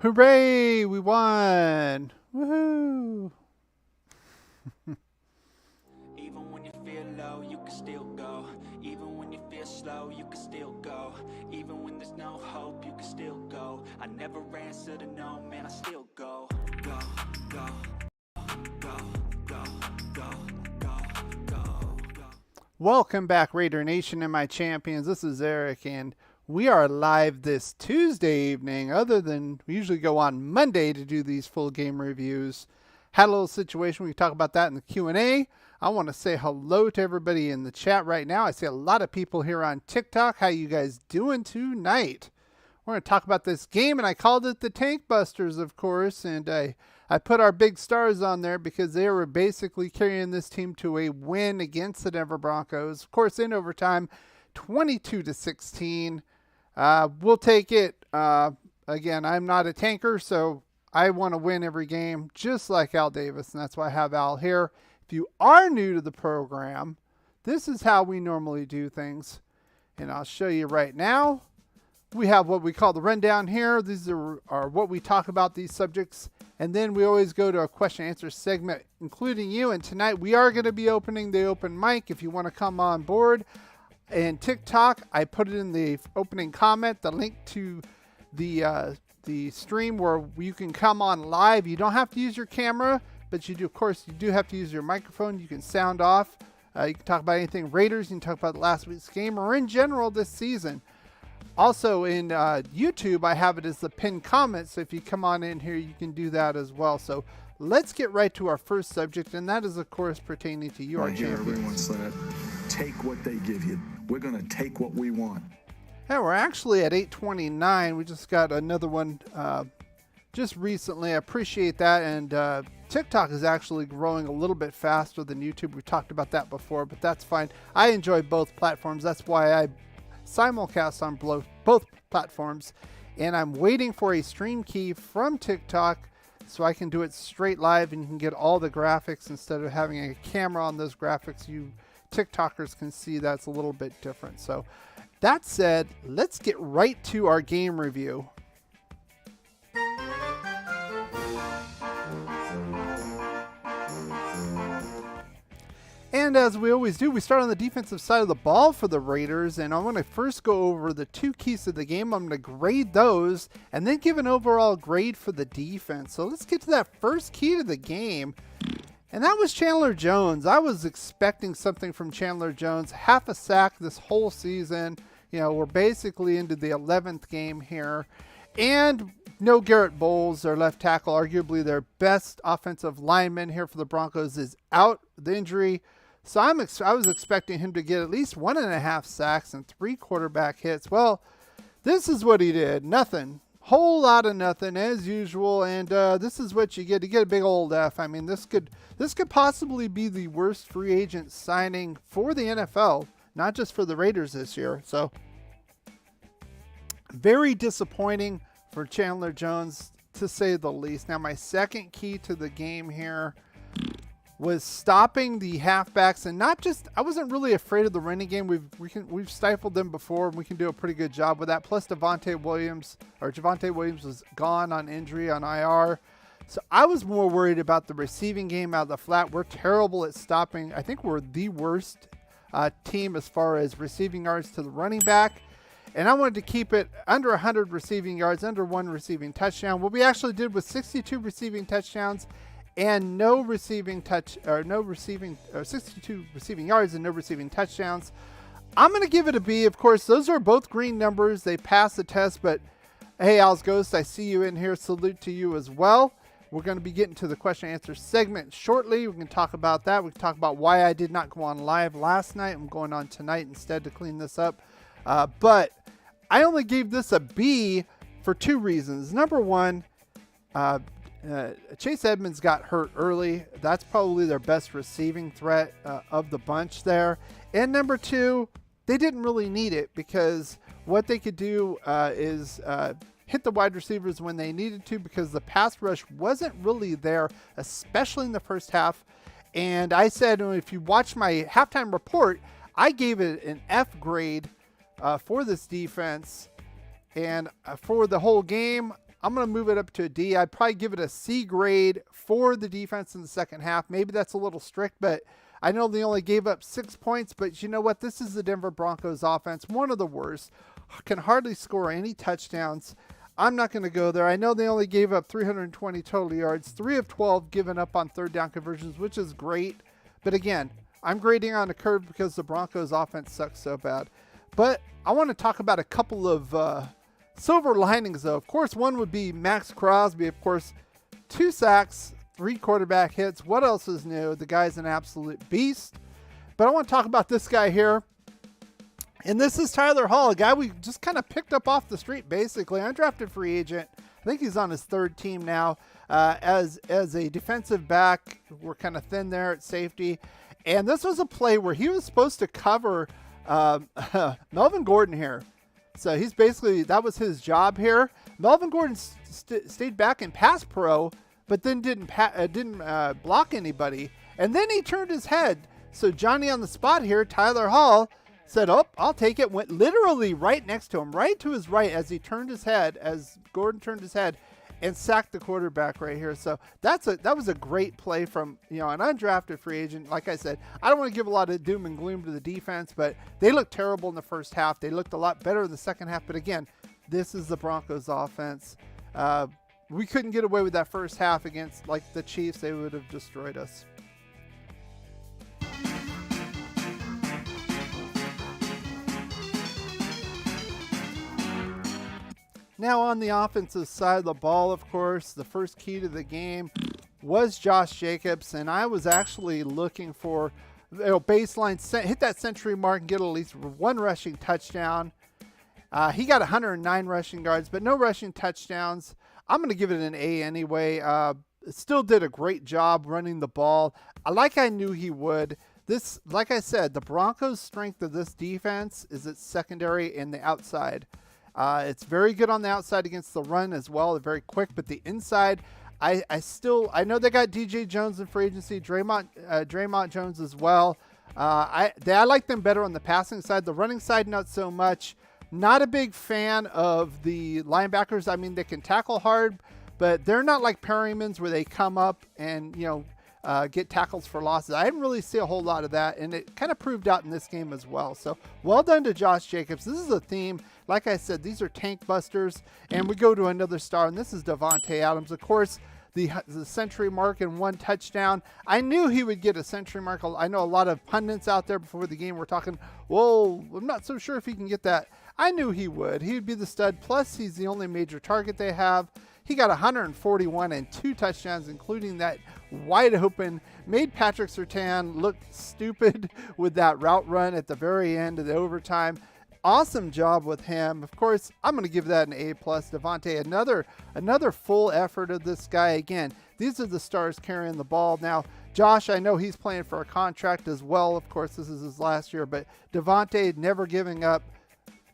Hooray! We won! Woohoo! Even when you feel low, you can still go. Even when you feel slow, you can still go. Even when there's no hope, you can still go. I never answer to no, man, I still go. Go, go, go, go, go, go, go, go. Welcome back, Raider Nation and my champions. This is Eric, and we are live this Tuesday evening. Other than we usually go on Monday to do these full game reviews. Had a little situation. We can talk about that in the Q&A. I want to say hello to everybody in the chat right now. I see a lot of people here on TikTok. How you guys doing tonight? We're going to talk about this game, and I called it the Tank Busters, of course, and I put our big stars on there because they were basically carrying this team to a win against the Denver Broncos. Of course, in overtime, 22-16. We'll take it. Again, I'm not a tanker, so I want to win every game, just like Al Davis, and that's why I have Al here. If you are new to the program, this is how we normally do things, and I'll show you right now. We have what we call the rundown here. These are what we talk about, these subjects. And then we always go to a question and answer segment, including you. And tonight we are going to be opening the open mic if you want to come on board. And TikTok, I put it in the opening comment, the link to the stream where you can come on live. You don't have to use your camera, but you do, of course, you do have to use your microphone. You can sound off. You can talk about anything Raiders. You can talk about last week's game or in general this season. Also in YouTube, I have it as the pinned comment, so if you come on in here, you can do that as well. So let's get right to our first subject, and that is, of course, pertaining to you, our champions. Everyone said, take what they give you. We're going to take what we want. And we're actually at 8:29. We just got another one just recently. I appreciate that, and TikTok is actually growing a little bit faster than YouTube. We talked about that before, but that's fine. I enjoy both platforms. That's why I simulcast on both platforms, and I'm waiting for a stream key from TikTok so I can do it straight live and you can get all the graphics instead of having a camera on those graphics. You TikTokers can see that's a little bit different. So that said, let's get right to our game review. And as we always do, we start on the defensive side of the ball for the Raiders, and I want to first go over the two keys to the game. I'm going to grade those and then give an overall grade for the defense. So let's get to that first key to the game, and that was Chandler Jones. I was expecting something from Chandler Jones, half a sack this whole season. You know, we're basically into the 11th game here, and no Garrett Bowles, their left tackle, arguably their best offensive lineman here for the Broncos, is out with injury. So I was expecting him to get at least 1.5 sacks and 3 quarterback hits. Well, this is what he did. Nothing. Whole lot of nothing as usual. And this is what you get. You get a big old F. I mean, this could possibly be the worst free agent signing for the NFL, not just for the Raiders this year. So very disappointing for Chandler Jones, to say the least. Now, my second key to the game here was stopping the halfbacks, and not just, I wasn't really afraid of the running game. We've stifled them before, and we can do a pretty good job with that. Plus Javonte Williams was gone on injury on IR. So I was more worried about the receiving game out of the flat. We're terrible at stopping. I think we're the worst team as far as receiving yards to the running back. And I wanted to keep it under 100 receiving yards, under 1 receiving touchdown. What we actually did was 62 receiving touchdowns and 62 receiving yards and no receiving touchdowns. I'm going to give it a B. Of course, those are both green numbers. They passed the test, but hey, Al's Ghost, I see you in here. Salute to you as well. We're going to be getting to the question and answer segment shortly. We can talk about that. We can talk about why I did not go on live last night. I'm going on tonight instead to clean this up. But I only gave this a B for 2 reasons. Number one, Chase Edmonds got hurt early. That's probably their best receiving threat of the bunch there. And number 2, they didn't really need it because what they could do is hit the wide receivers when they needed to, because the pass rush wasn't really there, especially in the first half. And I said, if you watch my halftime report, I gave it an F grade for this defense. And for the whole game, I'm going to move it up to a D. I'd probably give it a C grade for the defense in the second half. Maybe that's a little strict, but I know they only gave up 6 points, but you know what? This is the Denver Broncos offense, one of the worst. Can hardly score any touchdowns. I'm not going to go there. I know they only gave up 320 total yards, 3 of 12 given up on third down conversions, which is great. But again, I'm grading on a curve because the Broncos offense sucks so bad. But I want to talk about a couple of silver linings, though. Of course, one would be Max Crosby. Of course, 2 sacks, 3 quarterback hits. What else is new? The guy's an absolute beast. But I want to talk about this guy here. And this is Tyler Hall, a guy we just kind of picked up off the street, basically. Undrafted free agent. I think he's on his 3rd team now. As a defensive back, we're kind of thin there at safety. And this was a play where he was supposed to cover Melvin Gordon here. So he's basically, that was his job here. Melvin Gordon stayed back in pass pro, but then didn't block anybody. And then he turned his head. So Johnny on the spot here, Tyler Hall, said, oh, I'll take it. Went literally right next to him, right to his right as he turned his head, as Gordon turned his head, and sacked the quarterback right here. So that was a great play from, an undrafted free agent. Like I said, I don't want to give a lot of doom and gloom to the defense, but they looked terrible in the first half. They looked a lot better in the second half. But again, this is the Broncos offense. We couldn't get away with that first half against like the Chiefs. They would have destroyed us. Now on the offensive side of the ball, of course, the first key to the game was Josh Jacobs, and I was actually looking for baseline, hit that century mark and get at least 1 rushing touchdown. He got 109 rushing yards, but no rushing touchdowns. I'm going to give it an A anyway. Still did a great job running the ball, like I knew he would. This, like I said, the Broncos' strength of this defense is its secondary and the outside. It's very good on the outside against the run as well. They're very quick, but the inside, I know they got DJ Jones in free agency, Draymond Jones as well. I like them better on the passing side. The running side, not so much. Not a big fan of the linebackers. I mean, they can tackle hard, but they're not like Perryman's where they come up and, get tackles for losses. I didn't really see a whole lot of that, and it kind of proved out in this game as well. So well done to Josh Jacobs. This is a theme. Like I said, these are tank busters, and we go to another star, and this is Davante Adams. Of course, the century mark and 1 touchdown. I knew he would get a century mark. I know a lot of pundits out there before the game were talking, whoa, I'm not so sure if he can get that. I knew he would. He would be the stud. Plus, he's the only major target they have. He got 141 and 2 touchdowns, including that wide open, made Patrick Surtain look stupid with that route run at the very end of the overtime. Awesome job with him. Of course, I'm going to give that an A+. Davante, another full effort of this guy. Again, these are the stars carrying the ball. Now, Josh, I know he's playing for a contract as well. Of course, this is his last year, but Davante never giving up.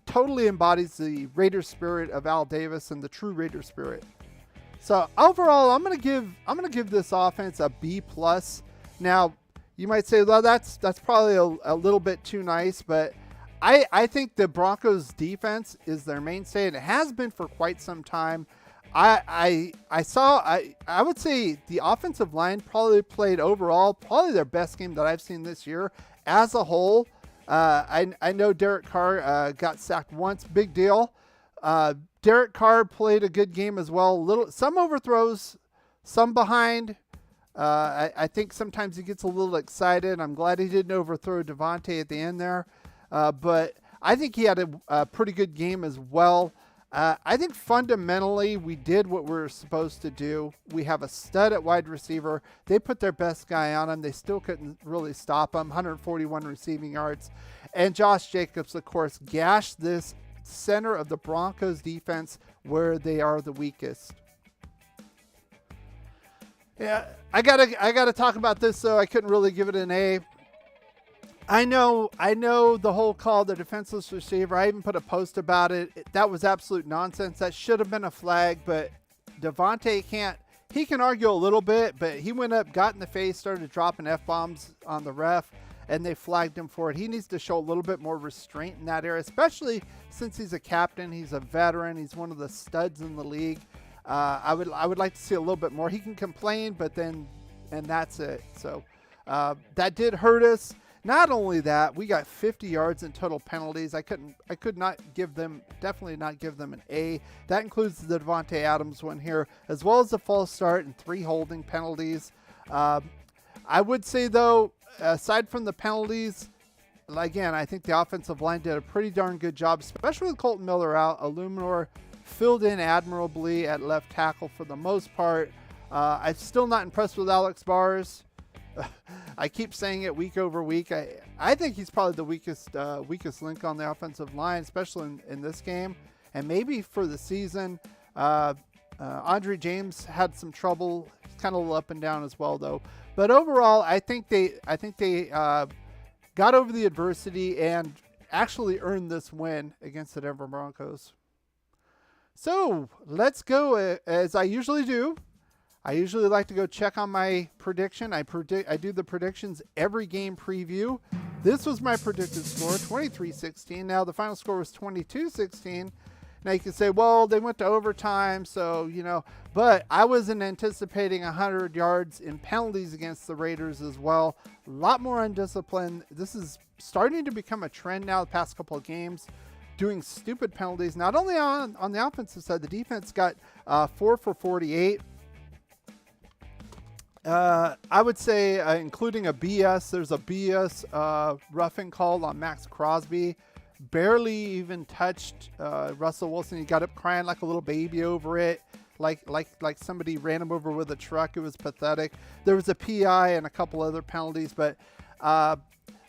Totally embodies the Raider spirit of Al Davis and the true Raider spirit. So overall, I'm gonna give this offense a B+. Now, you might say, well, that's probably a little bit too nice, but I think the Broncos defense is their mainstay, and it has been for quite some time. I would say the offensive line probably played overall probably their best game that I've seen this year as a whole. I know Derek Carr got sacked once, big deal. Derek Carr played a good game as well. Some overthrows, some behind. I think sometimes he gets a little excited. I'm glad he didn't overthrow Davante at the end there. But I think he had a pretty good game as well. I think fundamentally we did what we were supposed to do. We have a stud at wide receiver. They put their best guy on him. They still couldn't really stop him. 141 receiving yards. And Josh Jacobs, of course, gashed this center of the Broncos defense where they are the weakest. Yeah, I gotta talk about this, so I couldn't really give it an A. I know the whole call the defenseless receiver. I even put a post about it. That was absolute nonsense. That should have been a flag, but Davante he can argue a little bit, but he went up, got in the face, started dropping F-bombs on the ref, and they flagged him for it. He needs to show a little bit more restraint in that area, especially since he's a captain. He's a veteran. He's one of the studs in the league. I would like to see a little bit more. He can complain, but then and that's it. So that did hurt us. Not only that, we got 50 yards in total penalties. I could not give them, definitely not give them an A. That includes the Devontae Adams one here, as well as the false start and 3 holding penalties. I would say though, aside from the penalties, again, I think the offensive line did a pretty darn good job, especially with Colton Miller out. Illuminor filled in admirably at left tackle for the most part. I'm still not impressed with Alex Bars. I keep saying it week over week. I think he's probably the weakest link on the offensive line, especially in this game, and maybe for the season. Andre James had some trouble. He's kind of a little up and down as well, though. But overall, I think they got over the adversity and actually earned this win against the Denver Broncos. So let's go, as I usually do. I usually like to go check on my prediction. I do the predictions every game preview. This was my predicted score, 23-16. Now the final score was 22-16. Now you can say, well, they went to overtime, so, you know, but I wasn't anticipating 100 yards in penalties against the Raiders as well. A lot more undisciplined. This is starting to become a trend now the past couple of games, doing stupid penalties. Not only on the offensive side, the defense got 4 for 48. I would say, including a BS, there's a BS roughing call on Max Crosby. Barely even touched Russell Wilson. He got up crying like a little baby over it, like somebody ran him over with a truck. It was pathetic. There was a PI and a couple other penalties, but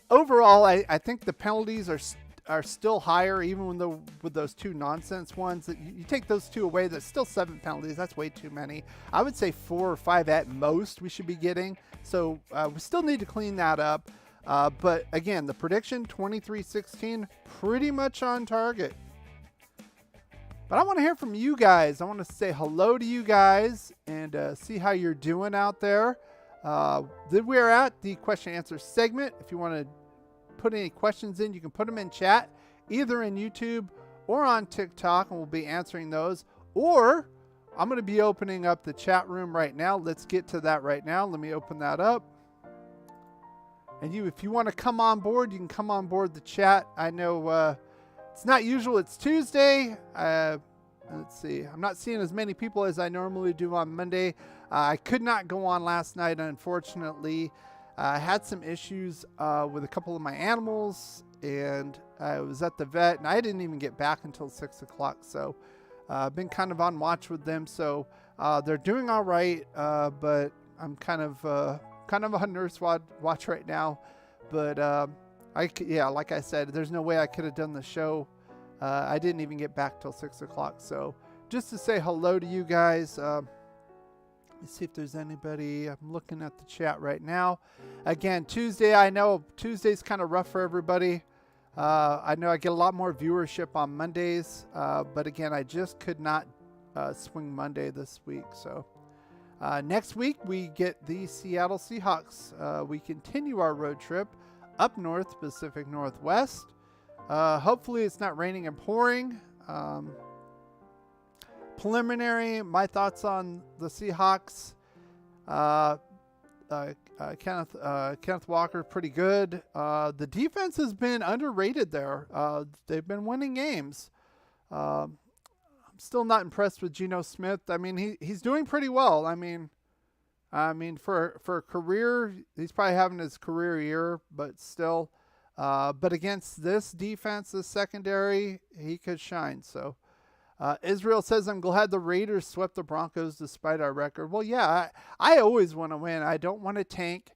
overall, I think the penalties are still higher, even with those 2 nonsense ones. You take those 2 away, that's still 7 penalties. That's way too many. I would say 4 or 5 at most we should be getting. So we still need to clean that up. But again, the prediction, 23-16, pretty much on target. But I want to hear from you guys. I want to say hello to you guys and see how you're doing out there. We're at the question and answer segment. If you want to put any questions in, you can put them in chat, either in YouTube or on TikTok, and we'll be answering those. Or I'm going to be opening up the chat room right now. Let's get to that right now. Let me open that up. And if you want to come on board, you can come on board the chat. I know it's not usual. It's Tuesday. Let's see. I'm not seeing as many people as I normally do on Monday. I could not go on last night, unfortunately. I had some issues with a couple of my animals, and I was at the vet, and I didn't even get back until 6 o'clock. So I've been kind of on watch with them. So they're doing all right, but I'm kind of on nurse watch right now. But like I said, there's no way I could have done the show. I didn't even get back till 6 o'clock. So just to say hello to you guys. Let's see if there's anybody. I'm looking at the chat right now. Again, Tuesday, I know Tuesday's kind of rough for everybody. I know I get a lot more viewership on Mondays, but again, I just could not swing Monday this week. So next week, we get the Seattle Seahawks. We continue our road trip up north, Pacific Northwest. Hopefully, it's not raining and pouring. Preliminary, my thoughts on the Seahawks. Kenneth Walker, pretty good. The defense has been underrated there. They've been winning games. I'm still not impressed with Geno Smith. I mean, he's doing pretty well. I mean, for a career, he's probably having his career year, but still. But against this defense, this secondary, he could shine. So. Israel says, I'm glad the Raiders swept the Broncos despite our record. Well, yeah, I always want to win. I don't want to tank.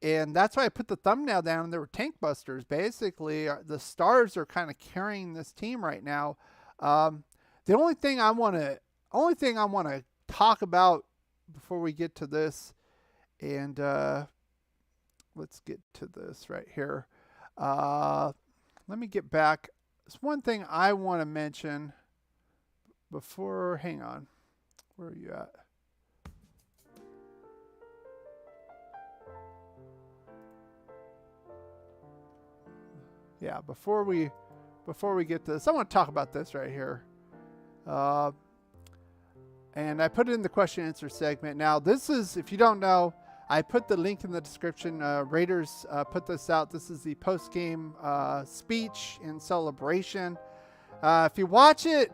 And that's why I put the thumbnail down, and there were tank busters. Basically, the stars are kind of carrying this team right now. The only thing I want to talk about before we get to this, and let's get to this right here. Let me get back. There's one thing I want to mention. Hang on, where are you at? Yeah, before we get to this, I want to talk about this right here. and I put it in the question answer segment. Now, this is, if you don't know, I put the link in the description. Raiders put this out. This is the post-game speech in celebration. If you watch it,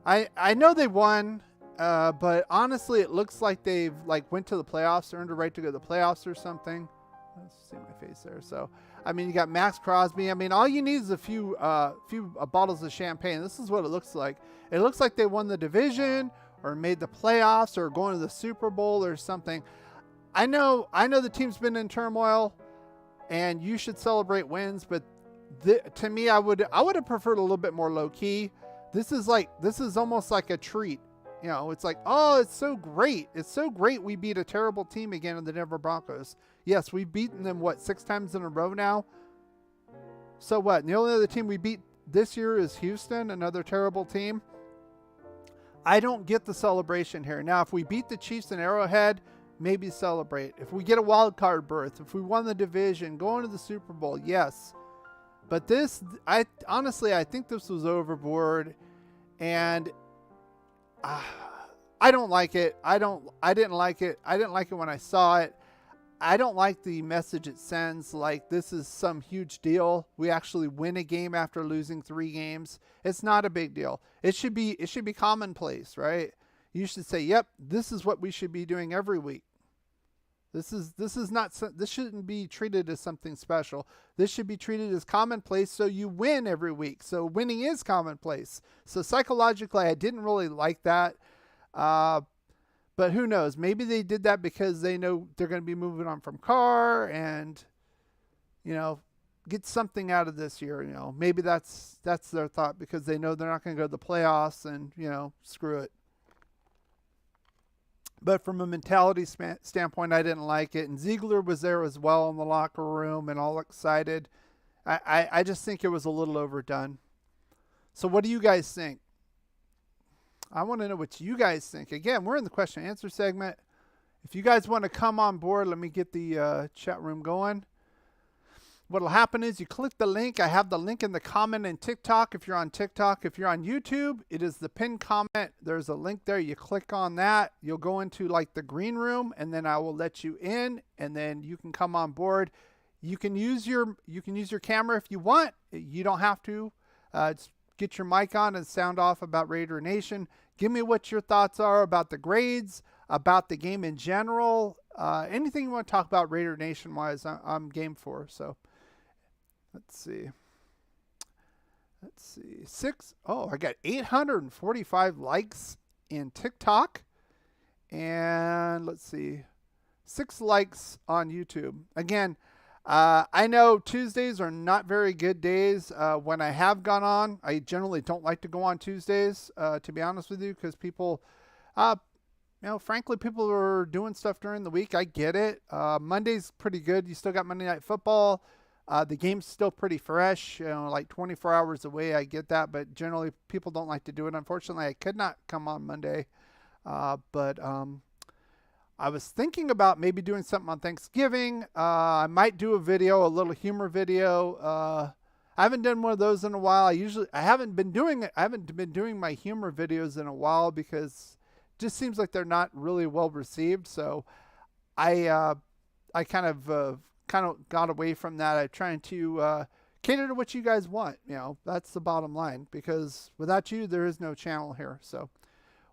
I know they won, but honestly, it looks like they've went to the playoffs, earned a right to go to the playoffs or something. Let's see my face there. So, I mean, you got Max Crosby. I mean, all you need is a few bottles of champagne. This is what it looks like. It looks like they won the division or made the playoffs or going to the Super Bowl or something. I know the team's been in turmoil, and you should celebrate wins. But to me, I would have preferred a little bit more low key. This is almost like a treat. You know, it's like, oh, it's so great. It's so great we beat a terrible team again in the Denver Broncos. Yes, we've beaten them, 6 times in a row now? So what? And the only other team we beat this year is Houston, another terrible team. I don't get the celebration here. Now, if we beat the Chiefs in Arrowhead, maybe celebrate. If we get a wild card berth, if we won the division, going to the Super Bowl, yes. But this, I think this was overboard, and I don't like it. I didn't like it. I didn't like it when I saw it. I don't like the message it sends, like this is some huge deal. We actually win a game after losing 3 games. It's not a big deal. It should be commonplace, right? You should say, "Yep, this is what we should be doing every week." This shouldn't be treated as something special. This should be treated as commonplace, so you win every week. So winning is commonplace. So psychologically, I didn't really like that. But who knows? Maybe they did that because they know they're going to be moving on from Carr and, get something out of this year. Maybe that's their thought because they know they're not going to go to the playoffs and, screw it. But from a mentality standpoint, I didn't like it. And Ziegler was there as well in the locker room and all excited. I just think it was a little overdone. So what do you guys think? I want to know what you guys think. Again, we're in the question and answer segment. If you guys want to come on board, let me get the chat room going. What will happen is you click the link. I have the link in the comment in TikTok if you're on TikTok. If you're on YouTube, it is the pinned comment. There's a link there. You click on that. You'll go into the green room, and then I will let you in, and then you can come on board. You can use your camera if you want. You don't have to. Get your mic on and sound off about Raider Nation. Give me what your thoughts are about the grades, about the game in general. Anything you want to talk about Raider Nation wise, I'm game for. So let's see. I got 845 likes in TikTok. And let's see, 6 likes on YouTube. Again, I know Tuesdays are not very good days. When I have gone on, I generally don't like to go on Tuesdays, to be honest with you, because people, frankly, people are doing stuff during the week. I get it. Monday's pretty good. You still got Monday Night Football. The game's still pretty fresh, 24 hours away. I get that, but generally people don't like to do it. Unfortunately, I could not come on Monday, but I was thinking about maybe doing something on Thanksgiving. I might do a little humor video. I haven't done one of those in a while. I haven't been doing my humor videos in a while because it just seems like they're not really well received. So I kind of got away from that. I'm trying to cater to what you guys want. That's the bottom line, because without you, there is no channel here. So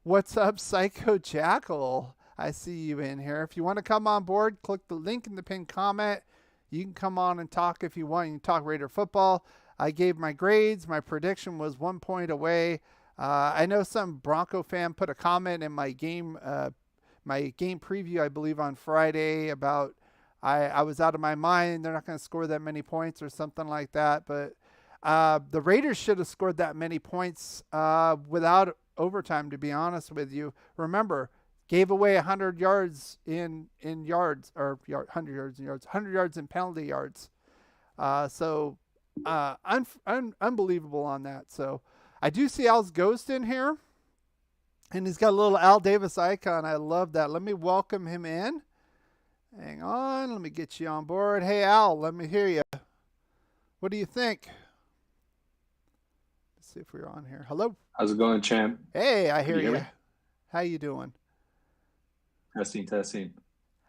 what's up, Psycho Jackal? I see you in here. If you want to come on board, click the link in the pinned comment. You can come on and talk if you want. You can talk Raider football. I gave my grades. My prediction was 1 point away. I know some Bronco fan put a comment in my game preview, I believe, on Friday about I was out of my mind. They're not going to score that many points or something like that. But the Raiders should have scored that many points without overtime, to be honest with you. Remember, gave away 100 yards in yards, or 100 yards in yards, 100 yards in penalty yards. So unbelievable on that. So I do see Al's Ghost in here, and he's got a little Al Davis icon. I love that. Let me welcome him in. Hang on. Let me get you on board. Hey, Al, let me hear you. What do you think? Let's see if we're on here. Hello. How's it going, champ? Hey, I hear you. How you doing? Testing, testing.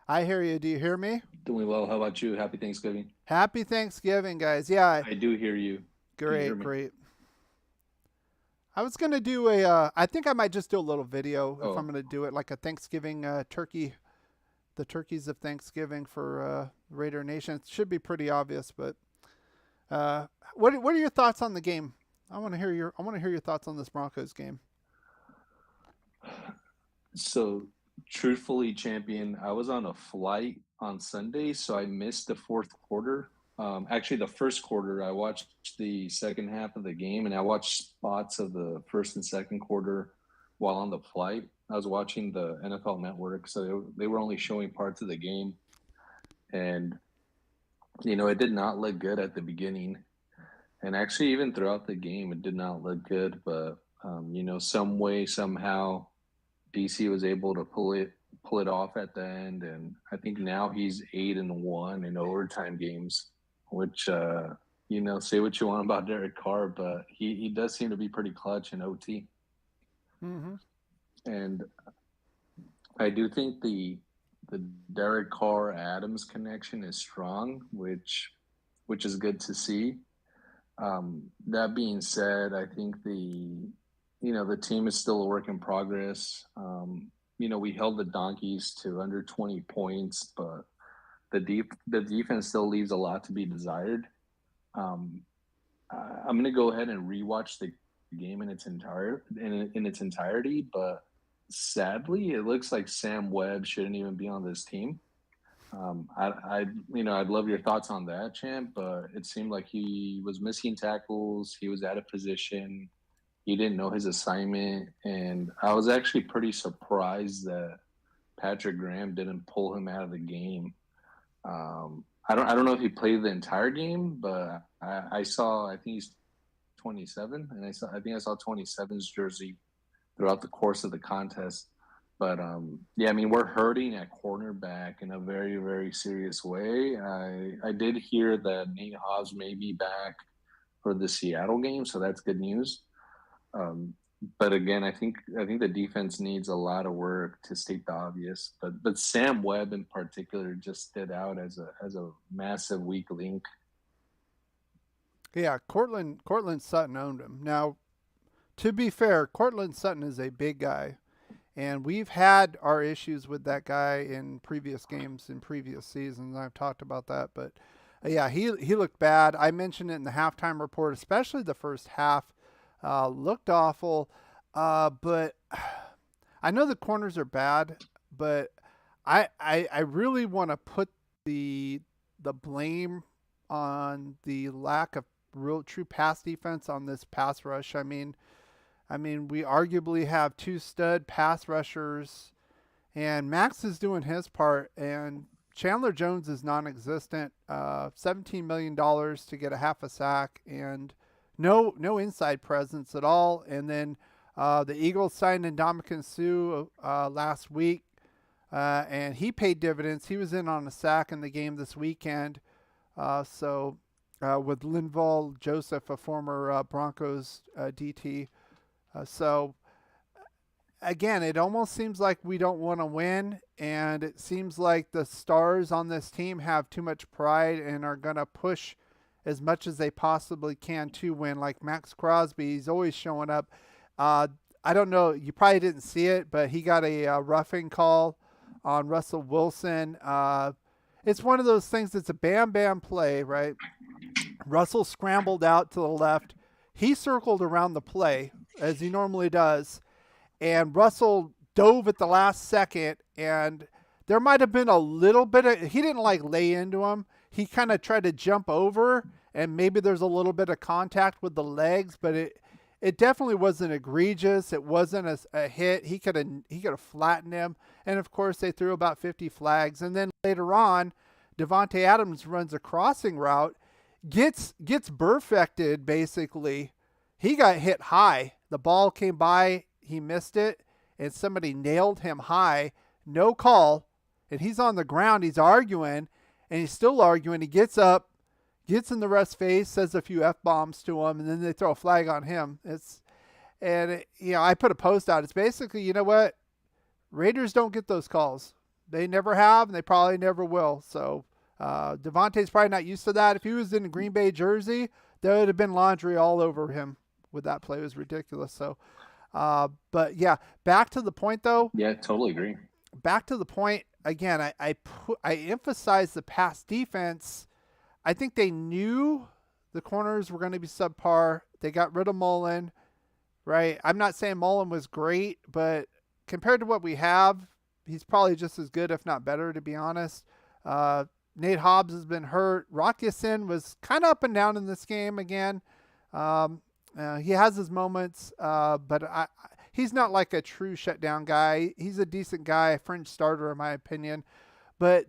I hear you. Do you hear me? Doing well. How about you? Happy Thanksgiving. Happy Thanksgiving, guys. Yeah, I do hear you. Can you hear great, me? great. I was gonna do I think I might just do a little video if I'm Oh, gonna do it, like a Thanksgiving turkey, the turkeys of Thanksgiving for Raider Nation. It should be pretty obvious, but uh, what are your thoughts on the game? I want to hear your thoughts on this Broncos game. so truthfully, champion, I was on a flight on Sunday, so I missed the fourth quarter. Actually, the first quarter, I watched the second half of the game, and I watched spots of the first and second quarter while on the flight. I was watching the NFL Network, so they were only showing parts of the game, and it did not look good at the beginning. And actually, even throughout the game, it did not look good. But some way, somehow, DC was able to pull it off at the end, and I think now he's 8-1 in overtime games. Which say what you want about Derek Carr, but he does seem to be pretty clutch in OT. Mm-hmm. And I do think the Derek Carr Adams connection is strong, which is good to see. That being said, I think the team is still a work in progress. We held the Donkeys to under 20 points, but the defense still leaves a lot to be desired. Um, I'm going to go ahead and rewatch the game in its entirety, but sadly, it looks like Sam Webb shouldn't even be on this team. I'd love your thoughts on that, champ. But it seemed like he was missing tackles. He was out of position. He didn't know his assignment, and I was actually pretty surprised that Patrick Graham didn't pull him out of the game. I don't know if he played the entire game, but I saw, I think he's 27, and I think I saw 27's jersey throughout the course of the contest. But yeah, I mean, we're hurting at cornerback in a very, very serious way. I did hear that Nate Hobbs may be back for the Seattle game, so that's good news. But again, I think the defense needs a lot of work, to state the obvious. But Sam Webb in particular just stood out as a massive weak link. Yeah, Cortland Sutton owned him. Now, to be fair, Cortland Sutton is a big guy, and we've had our issues with that guy in previous games, in previous seasons. I've talked about that, but yeah, he looked bad. I mentioned it in the halftime report, especially the first half. Looked awful, but I know the corners are bad, but I really want to put the blame on the lack of real true pass defense on this pass rush. I mean, we arguably have two stud pass rushers, and Max is doing his part, and Chandler Jones is non-existent. $17 million to get a half a sack, and no inside presence at all. And then the Eagles signed Ndamukong Suh last week, and he paid dividends. He was in on a sack in the game this weekend. With Linval Joseph, a former Broncos DT. So again, it almost seems like we don't want to win, and it seems like the stars on this team have too much pride and are going to push as much as they possibly can to win. Like Max Crosby, he's always showing up. I don't know, you probably didn't see it, but he got a roughing call on Russell Wilson. It's one of those things that's a bam play, right? Russell scrambled out to the left. He circled around the play, as he normally does, and Russell dove at the last second, and there might have been a little bit of, he didn't like lay into him. He kind of tried to jump over, and maybe there's a little bit of contact with the legs, but it definitely wasn't egregious. It wasn't a hit. He could have flattened him, and of course they threw about 50 flags. And then later on, Devontae Adams runs a crossing route, gets perfected basically. He got hit high. The ball came by, he missed it, and somebody nailed him high. No call, and he's on the ground. He's arguing, and he's still arguing. He gets up, gets in the ref's face, says a few F-bombs to him, and then they throw a flag on him. I put a post out. It's basically, you know what? Raiders don't get those calls. They never have, and they probably never will. So Devontae's probably not used to that. If he was in a Green Bay jersey, there would have been laundry all over him with that play. It was ridiculous. So, but yeah, back to the point though. Yeah, totally agree. Back to the point again. I emphasize the pass defense. I think they knew the corners were going to be subpar. They got rid of Mullen, right? I'm not saying Mullen was great, but compared to what we have, he's probably just as good, if not better, to be honest. Nate Hobbs has been hurt. Rock Ya-Sin was kind of up and down in this game again. He has his moments, but he's not like a true shutdown guy. He's a decent guy, a fringe starter in my opinion. But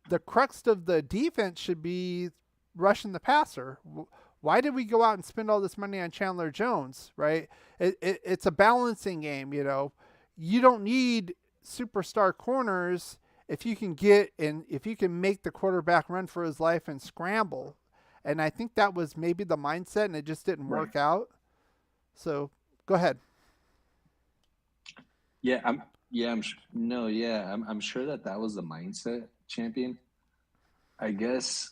the crux of the defense should be rushing the passer. Why did we go out and spend all this money on Chandler Jones, right? It's a balancing game, you know. You don't need superstar corners if you can make the quarterback run for his life and scramble. And I think that was maybe the mindset, and it just didn't work out. So go ahead. I'm sure that was the mindset, champion. I guess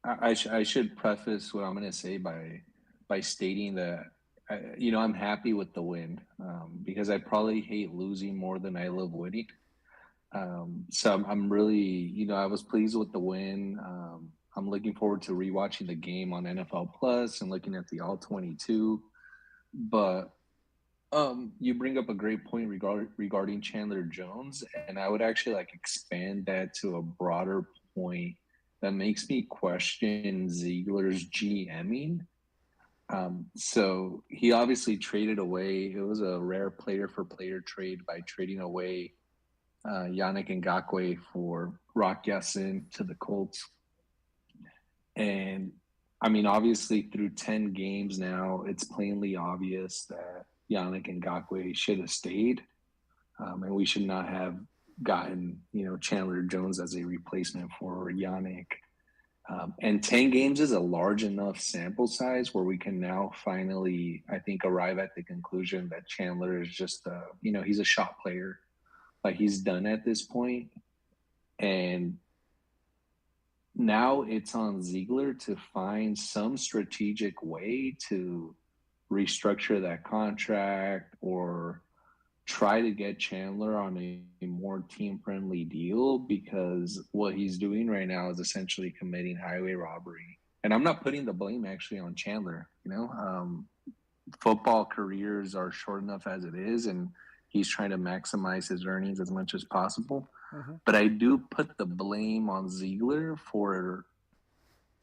I should preface what I'm going to say by stating that I'm happy with the win because I probably hate losing more than I love winning. So I'm really, I was pleased with the win. I'm looking forward to rewatching the game on NFL Plus and looking at the All 22. But you bring up a great point regarding Chandler Jones, and I would actually expand that to a broader point that makes me question Ziegler's GMing. So he obviously traded away. It was a rare player-for-player trade by trading away Yannick Ngakoue for Rock Ya-Sin to the Colts. And, I mean, obviously through 10 games now, it's plainly obvious that Yannick Ngakoue should have stayed. And we should not have gotten, Chandler Jones as a replacement for Yannick. And 10 games is a large enough sample size where we can now finally, I think, arrive at the conclusion that Chandler is just, he's a shot player. Like, he's done at this point. And now it's on Ziegler to find some strategic way to restructure that contract or try to get Chandler on a more team-friendly deal, because what he's doing right now is essentially committing highway robbery. And I'm not putting the blame actually on Chandler. Football careers are short enough as it is, and he's trying to maximize his earnings as much as possible. Mm-hmm. But I do put the blame on Ziegler for,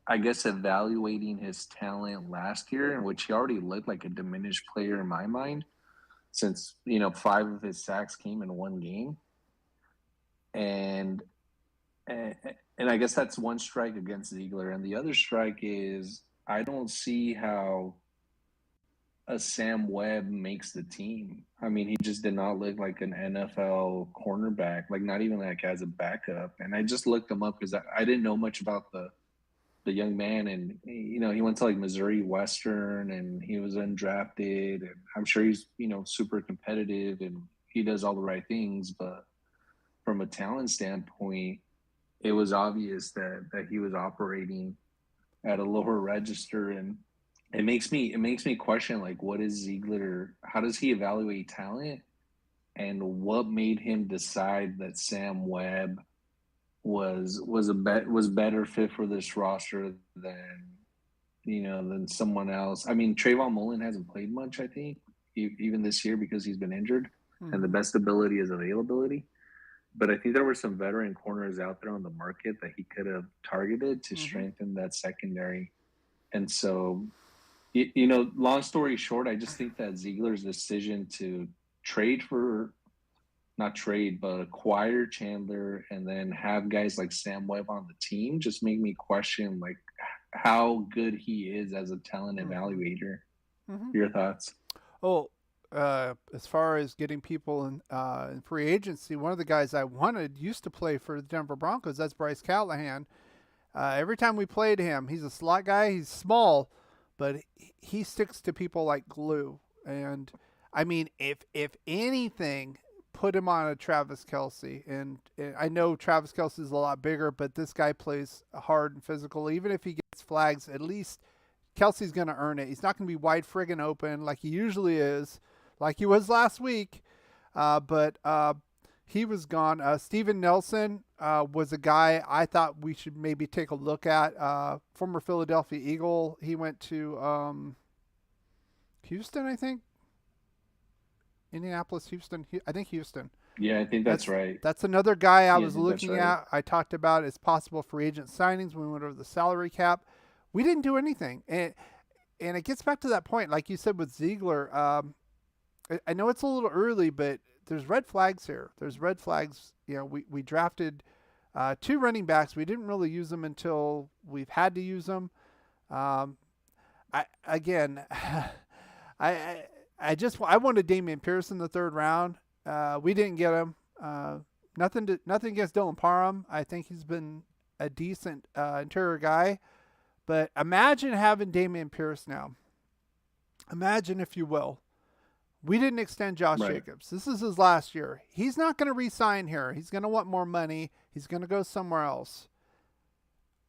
I guess, evaluating his talent last year, in which he already looked like a diminished player in my mind, since 5 of his sacks came in one game. And I guess that's one strike against Ziegler. And the other strike is I don't see how a Sam Webb makes the team. I mean, he just did not look like an NFL cornerback, not even as a backup. And I just looked him up because I didn't know much about the young man, and he went to Missouri Western, and he was undrafted, and I'm sure he's super competitive and he does all the right things, but from a talent standpoint, it was obvious that he was operating at a lower register. And it makes me question, what is Ziegler, how does he evaluate talent, and what made him decide that Sam Webb was better fit for this roster than someone else. I mean, Trayvon Mullen hasn't played much, I think, even this year, because he's been injured. Mm-hmm. And the best ability is availability. But I think there were some veteran corners out there on the market that he could have targeted to strengthen that secondary. And so, long story short, I just think that Ziegler's decision to acquire Chandler and then have guys like Sam Webb on the team just make me question how good he is as a talent evaluator. Mm-hmm. Your thoughts? Oh, as far as getting people in free agency, one of the guys I wanted used to play for the Denver Broncos. That's Bryce Callahan. Every time we played him, he's a slot guy. He's small, but he sticks to people like glue. And I mean, if anything, put him on a Travis Kelce. And I know Travis Kelce is a lot bigger, but this guy plays hard and physical. Even if he gets flags, at least Kelsey's going to earn it. He's not going to be wide friggin' open like he usually is, like he was last week. But he was gone. Steven Nelson was a guy I thought we should maybe take a look at. Former Philadelphia Eagle. He went to Houston, I think. Indianapolis, Houston. I think Houston. Yeah, I think that's right. That's another guy I was looking at. I talked about as possible free agent signings when we went over the salary cap. We didn't do anything. And it gets back to that point, like you said with Ziegler. I know it's a little early, but there's red flags here. There's red flags. You know, we drafted 2 running backs. We didn't really use them until we've had to use them. I wanted Damian Pierce in the 3rd round. We didn't get him. Nothing against Dylan Parham. I think he's been a decent interior guy. But imagine having Damian Pierce now. Imagine, if you will. We didn't extend Josh Jacobs. This is his last year. He's not going to re-sign here. He's going to want more money. He's going to go somewhere else.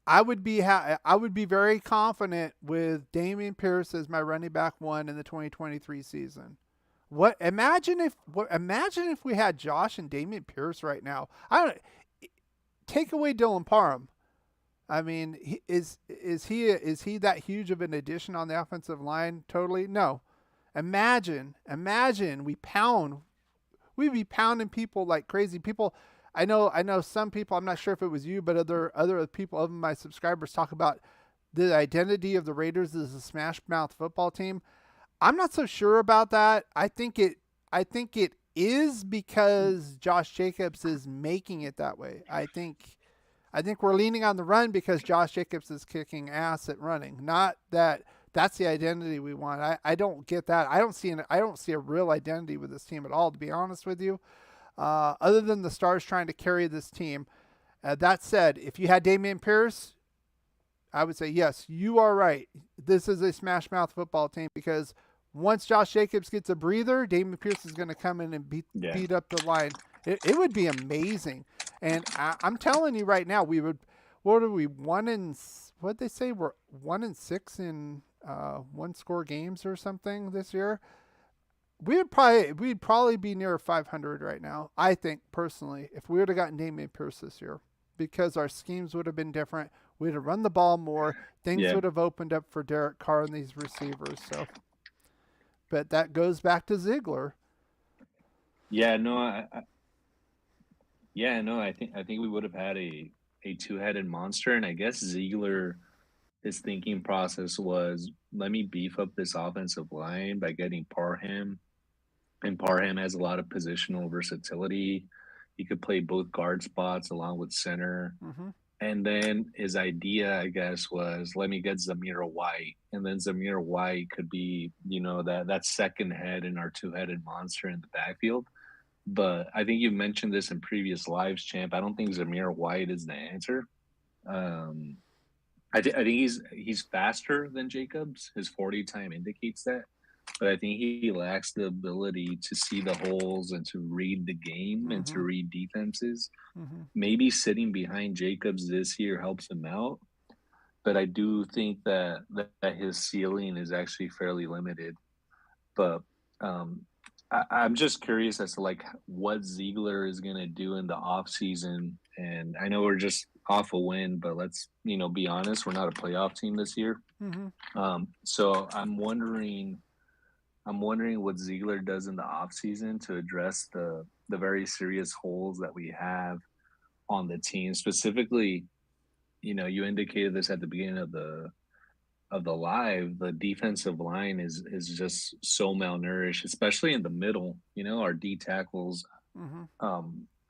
I would be very confident with Damian Pierce as my running back 1 in the 2023 season. Imagine if we had Josh and Damian Pierce right now. Take away Dylan Parham. I mean, is he that huge of an addition on the offensive line? Totally no. Imagine we'd be pounding people like crazy. People, I know some people, I'm not sure if it was you, but other people, other my subscribers, talk about the identity of the Raiders as a smash mouth football team. I'm not so sure about that. I think it is because Josh Jacobs is making it that way. I think we're leaning on the run because Josh Jacobs is kicking ass at running. Not that that's the identity we want. I don't get that. I don't see a real identity with this team at all, to be honest with you. Other than the stars trying to carry this team. That said, if you had Damian Pierce, I would say, yes, you are right. This is a smash mouth football team because once Josh Jacobs gets a breather, Damian Pierce is going to come in and beat up the line. It would be amazing. And I'm telling you right now, we're 1-6 in 1-score games or something this year. We'd probably be near 500 right now, I think, personally, if we would have gotten Damian Pierce this year, because our schemes would have been different. We'd have run the ball more. Things would have opened up for Derek Carr and these receivers. So, but that goes back to Ziegler. I think we would have had a 2-headed monster, and I guess Ziegler, his thinking process was, let me beef up this offensive line by getting Parham. And Parham has a lot of positional versatility. He could play both guard spots along with center. Mm-hmm. And then his idea, I guess, was let me get Zamir White. And then Zamir White could be, that second head in our 2-headed monster in the backfield. But I think you mentioned this in previous lives, Champ. I don't think Zamir White is the answer. I think he's faster than Jacobs. His 40 time indicates that. But I think he lacks the ability to see the holes and to read the game and to read defenses. Mm-hmm. Maybe sitting behind Jacobs this year helps him out. But I do think that his ceiling is actually fairly limited. But I'm just curious as to what Ziegler is going to do in the offseason. And I know we're just off a win, but let's, be honest, we're not a playoff team this year. Mm-hmm. So I'm wondering what Ziegler does in the offseason to address the very serious holes that we have on the team. Specifically, you indicated this at the beginning of the live. The defensive line is just so malnourished, especially in the middle. Our D tackles,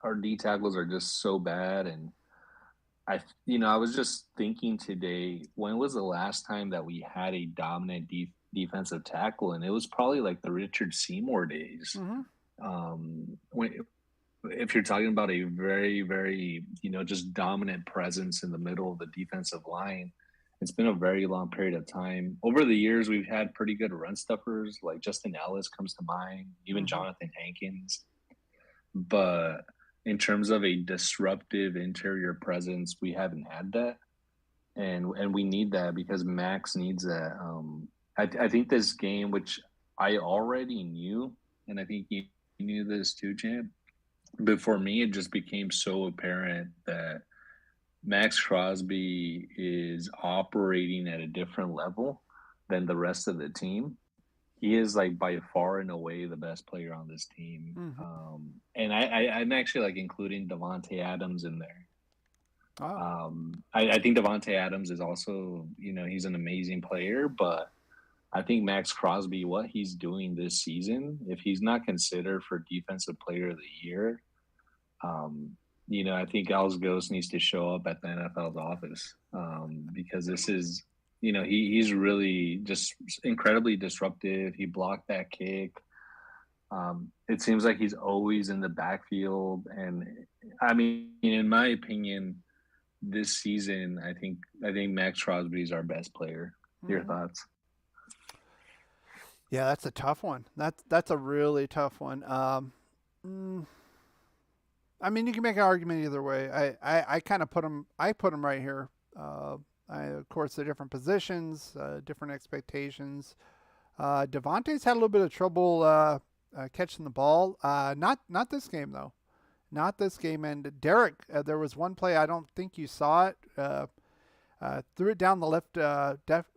are just so bad. And I was just thinking today, when was the last time that we had a dominant defensive tackle? And it was probably like the Richard Seymour days. Mm-hmm. If you're talking about a very, very, just dominant presence in the middle of the defensive line, it's been a very long period of time. Over the years, we've had pretty good run stuffers, like Justin Ellis comes to mind, even Jonathan Hankins. but in terms of a disruptive interior presence, we haven't had that, and we need that because Max needs that. I think this game, which I already knew, and I think you knew this too, Champ. But for me, it just became so apparent that Max Crosby is operating at a different level than the rest of the team. He is like by far and away the best player on this team. Mm-hmm. And I'm actually like including Devontae Adams in there. Oh. I think Devontae Adams is also, he's an amazing player, but I think Max Crosby, what he's doing this season, if he's not considered for Defensive Player of the Year, I think Al's Ghost needs to show up at the NFL's office because this is, he's really just incredibly disruptive. He blocked that kick. It seems like he's always in the backfield. And I mean, in my opinion, this season, I think Max Crosby is our best player. Your thoughts? Yeah, that's a tough one. That's a really tough one. I mean, you can make an argument either way. I kind of put him. I put him right here. Of course, the different positions, different expectations. Devontae's had a little bit of trouble catching the ball. Not this game though. Not this game. And Derek, there was one play, I don't think you saw it. Threw it down the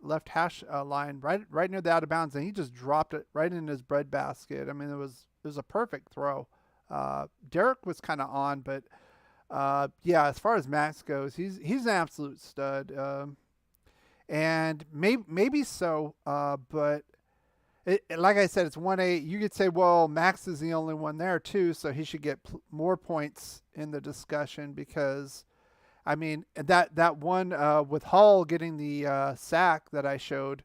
left hash line, right near the out of bounds, and he just dropped it right in his breadbasket. I mean, it was a perfect throw. Derek was kind of on, but yeah, as far as Max goes, he's an absolute stud. And maybe so, but like I said, it's 1-8. You could say, well, Max is the only one there too, so he should get more points in the discussion because, I mean, that one with Hall getting the sack that I showed,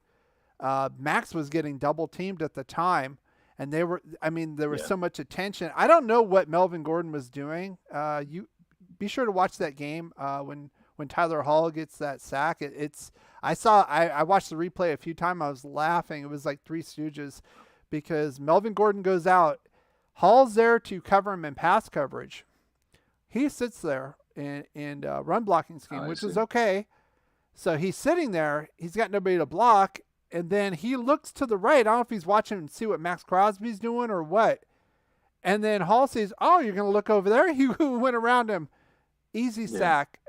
Max was getting double teamed at the time, and there was so much attention. I don't know what Melvin Gordon was doing. You be sure to watch that game when Tyler Hall gets that sack. I watched the replay a few times. I was laughing. It was like Three Stooges because Melvin Gordon goes out. Hall's there to cover him in pass coverage. He sits there in run blocking scheme, which is okay. So he's sitting there. He's got nobody to block. And then he looks to the right. I don't know if he's watching and see what Max Crosby's doing or what. And then Hall says, "Oh, you're going to look over there?" He went around him. Easy sack.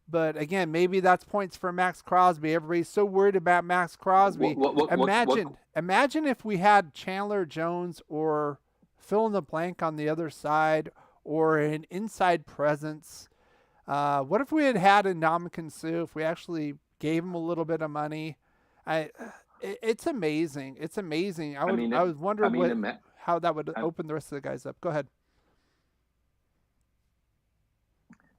But again, maybe that's points for Max Crosby. Everybody's so worried about Max Crosby. Imagine if we had Chandler Jones or fill in the blank on the other side or an inside presence. What if we had Ndamukong Suh, if we actually gave him a little bit of money? It's amazing. It's amazing. I was wondering how that would open the rest of the guys up. Go ahead.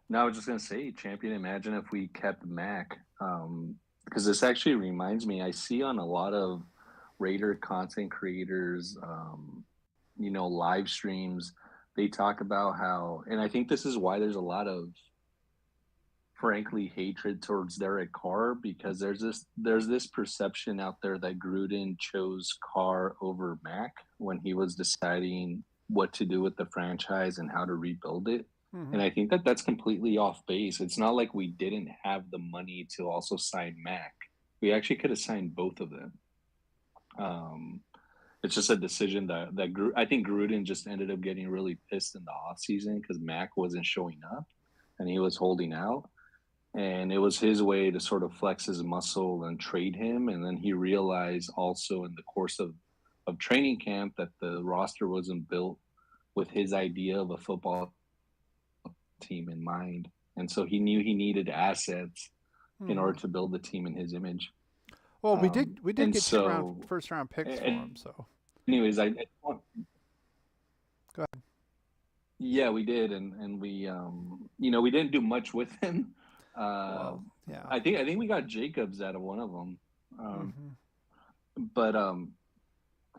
No, I was just going to say, Champion, imagine if we kept Mac. Because this actually reminds me, I see on a lot of Raider content creators, live streams, they talk about how, and I think this is why there's a lot of, frankly, hatred towards Derek Carr, because there's this perception out there that Gruden chose Carr over Mac when he was deciding what to do with the franchise and how to rebuild it. Mm-hmm. And I think that's completely off base. It's not like we didn't have the money to also sign Mac. We actually could have signed both of them. It's just a decision that I think Gruden just ended up getting really pissed in the offseason because Mac wasn't showing up and he was holding out. And it was his way to sort of flex his muscle and trade him. And then he realized also in the course of training camp that the roster wasn't built with his idea of a football team in mind, and so he knew he needed assets in order to build the team in his image. Well, we did get first round picks for him. So, anyways, go ahead. Yeah, we did, and we we didn't do much with him. I think we got Jacobs out of one of them, but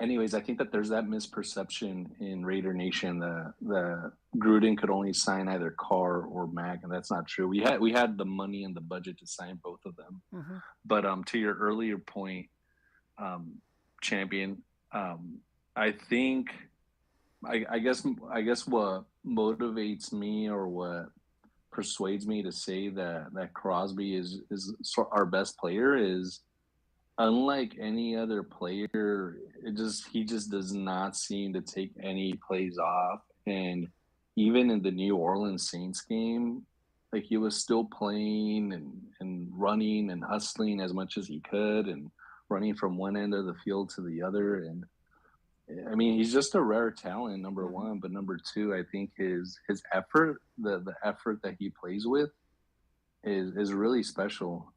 anyways, I think that there's that misperception in Raider Nation that Gruden could only sign either Carr or Mac, and that's not true. We had the money and the budget to sign both of them. Mm-hmm. But to your earlier point, Champion, I think I guess what motivates me or what persuades me to say that Crosby is our best player is unlike any other player, he just does not seem to take any plays off. And even in the New Orleans Saints game, like he was still playing and running and hustling as much as he could and running from one end of the field to the other. And I mean, he's just a rare talent, number one. But number two, I think his effort, the effort that he plays with, is really special.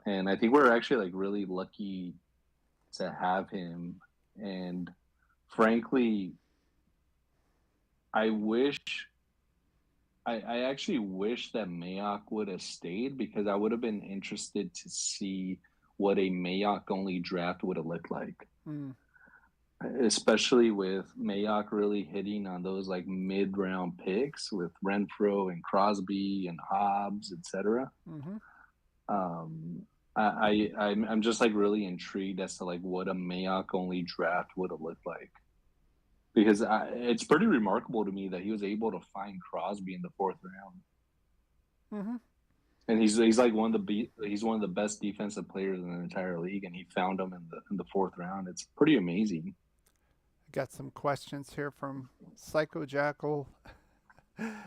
And I think we're actually like really lucky to have him. And frankly, I wish I actually wish that Mayock would have stayed because I would have been interested to see what a Mayock only draft would have looked like. Especially with Mayock really hitting on those like mid-round picks with Renfro and Crosby and Hobbs, etc. I'm just like really intrigued as to like what a Mayock only draft would have looked like, because it's pretty remarkable to me that he was able to find Crosby in the fourth round, and he's like one of the best defensive players in the entire league, and he found him in the fourth round. It's pretty amazing. Got some questions here from Psycho Jackal.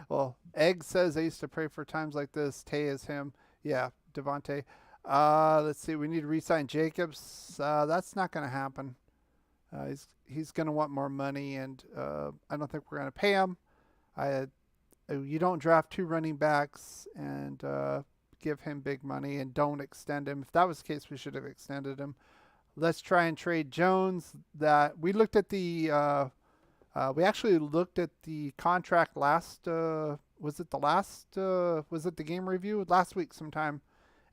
Well, Egg says I used to pray for times like this. Tay is him. Yeah, Devontae. Let's see. We need to re-sign Jacobs. That's not going to happen. He's going to want more money, and I don't think we're going to pay him. You don't draft two running backs and give him big money and don't extend him. If that was the case, we should have extended him. Let's try and trade Jones. That we looked at the we actually looked at the contract last was it the game review last week sometime,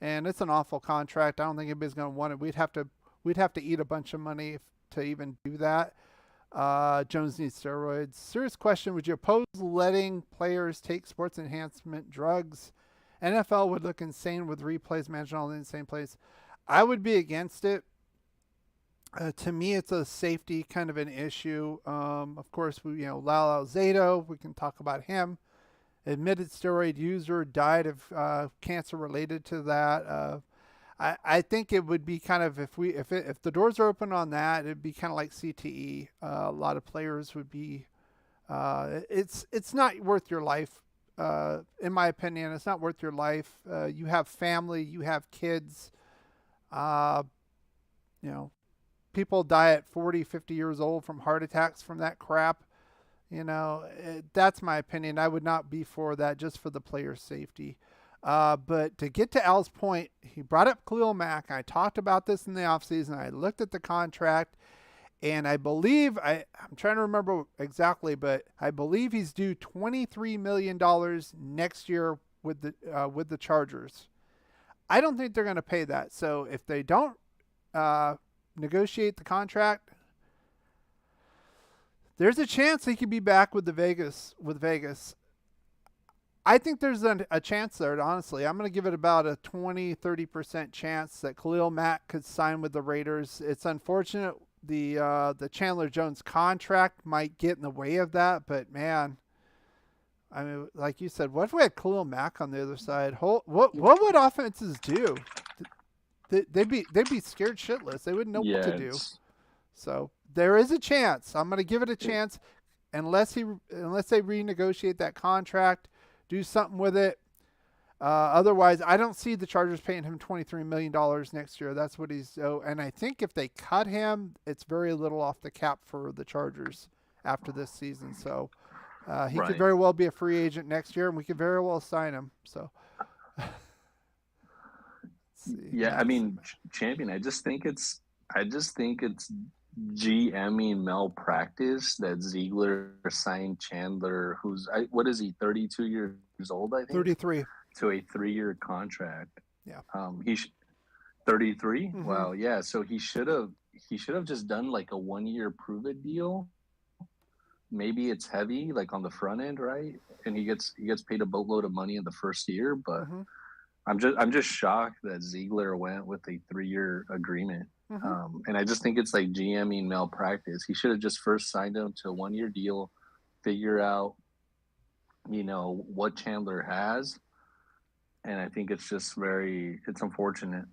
and it's an awful contract. I don't think anybody's going to want it. We'd have to eat a bunch of money to even do that. Jones needs steroids. Serious question: would you oppose letting players take sports enhancement drugs? NFL would look insane with replays managing all the insane plays. I would be against it. To me, it's a safety kind of an issue. Of course, Lalo Zato, we can talk about him. Admitted steroid user, died of cancer related to that. I think it would be kind of if the doors are open on that, it'd be kind of like CTE. A lot of players would be. It's not worth your life, in my opinion. It's not worth your life. You have family, you have kids. People die at 40, 50 years old from heart attacks from that crap. That's my opinion. I would not be for that just for the player's safety. But to get to Al's point, he brought up Khalil Mack. I talked about this in the offseason. I looked at the contract, and I believe, I'm trying to remember exactly, but I believe he's due $23 million next year with the Chargers. I don't think they're going to pay that. So if they don't negotiate the contract, there's a chance he could be back with Vegas. I think there's a chance there, honestly. I'm going to give it about a 20-30% chance that Khalil Mack could sign with the Raiders. It's unfortunate the Chandler Jones contract might get in the way of that, but man, I mean, like you said, what if we had Khalil Mack on the other side? What would offenses do? They'd be scared shitless. They wouldn't know what to do. So there is a chance. I'm going to give it a chance, unless they renegotiate that contract, do something with it. Otherwise, I don't see the Chargers paying him $23 million next year. That's what he's. And I think if they cut him, it's very little off the cap for the Chargers after this season. So he could very well be a free agent next year, and we could very well sign him. So. Yeah, I mean, Champion, I just think it's GMing malpractice that Ziegler signed Chandler, who's what is he, 32 years old, I think? 33. To a 3-year contract. Yeah. 33? Mm-hmm. Wow, yeah. So he should have just done like a 1-year prove it deal. Maybe it's heavy, like on the front end, right? And he gets paid a boatload of money in the first year, but I'm just shocked that Ziegler went with a 3-year agreement. And I just think it's like GMing malpractice. He should have just first signed him to a 1-year deal, figure out, what Chandler has. And I think it's just it's unfortunate.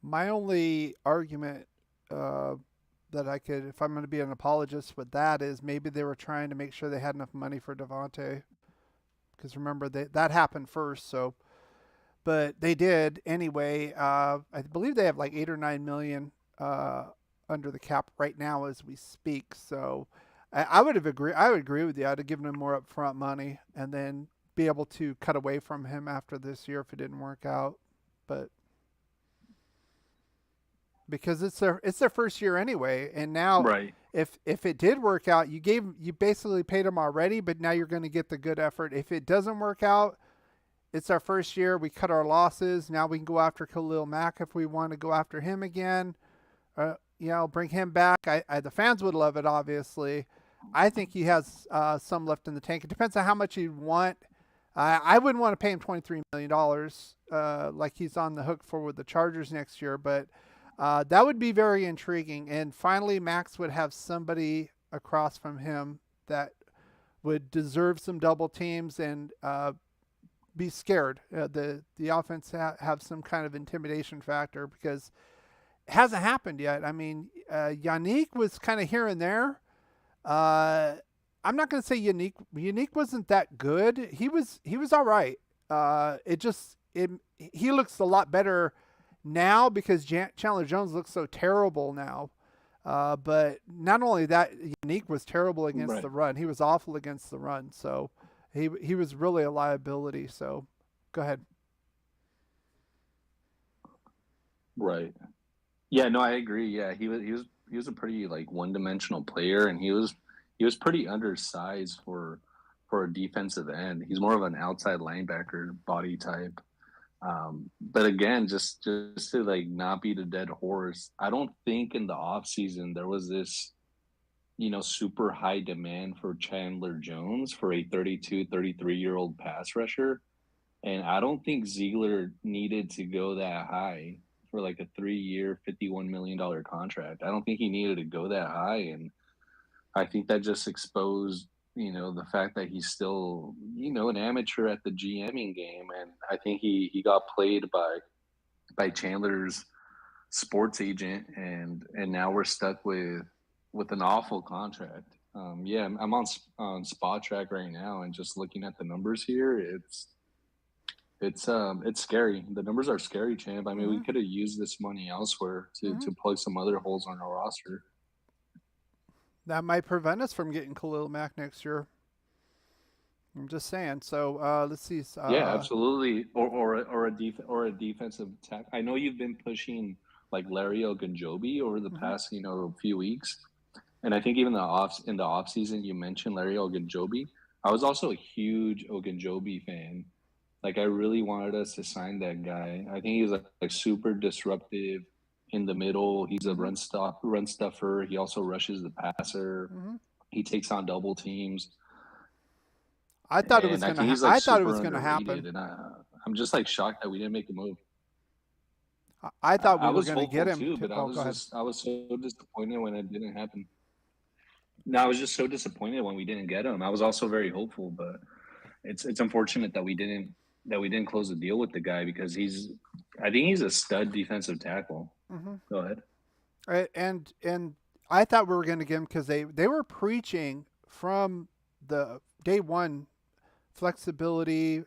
My only argument that I could, if I'm going to be an apologist with that, is maybe they were trying to make sure they had enough money for Devontae. Because remember, that happened first. So, but they did anyway. I believe they have like 8 or 9 million under the cap right now as we speak. So, I would agree. I would agree with you. I'd have given him more upfront money and then be able to cut away from him after this year if it didn't work out. But because it's their first year anyway, and now Right. if it did work out, you basically paid him already, but now you're going to get the good effort. If it doesn't work out, it's our first year. We cut our losses. Now we can go after Khalil Mack if we want to go after him again. Bring him back. The fans would love it, obviously. I think he has some left in the tank. It depends on how much you want. I wouldn't want to pay him $23 million like he's on the hook for with the Chargers next year, but that would be very intriguing. And finally, Max would have somebody across from him that would deserve some double teams and be scared. The offense have some kind of intimidation factor because it hasn't happened yet. I mean, Yannick was kind of here and there. I'm not going to say Yannick wasn't that good. He was all right. He looks a lot better now because Chandler Jones looks so terrible now. But not only that, Yannick was terrible against the run. He was awful against the run. So he was really a liability. So go ahead. Right. Yeah, no, I agree. Yeah, he was a pretty like one-dimensional player, and he was pretty undersized for a defensive end. He's more of an outside linebacker body type. But again, just to like not beat a dead horse, I don't think in the offseason there was this, super high demand for Chandler Jones for a 32, 33-year-old pass rusher. And I don't think Ziegler needed to go that high for like a 3-year, $51 million contract. I don't think he needed to go that high. And I think that just exposed, the fact that he's still, an amateur at the GMing game. And I think he got played by Chandler's sports agent, and now we're stuck with an awful contract. I'm on Spot Track right now, and just looking at the numbers here, it's scary. The numbers are scary, champ. I mean, we could have used this money elsewhere to plug some other holes on our roster. That might prevent us from getting Khalil Mack next year. I'm just saying. So let's see. Yeah, absolutely. Or a defensive tackle. I know you've been pushing like Larry Ogunjobi over the past few weeks, and I think even in the off season you mentioned Larry Ogunjobi. I was also a huge Ogunjobi fan. Like I really wanted us to sign that guy. I think he's like super disruptive in the middle. He's a run stuffer. He also rushes the passer. He takes on double teams. I thought it was going to. I thought it was going to happen. And I'm just like shocked that we didn't make a move. I thought we were going to get him too, but I was so disappointed when it didn't happen. No, I was just so disappointed when we didn't get him. I was also very hopeful, but it's unfortunate that we didn't close the deal with the guy because I think he's a stud defensive tackle. Go ahead. And I thought we were going to get him because they were preaching from the day one flexibility,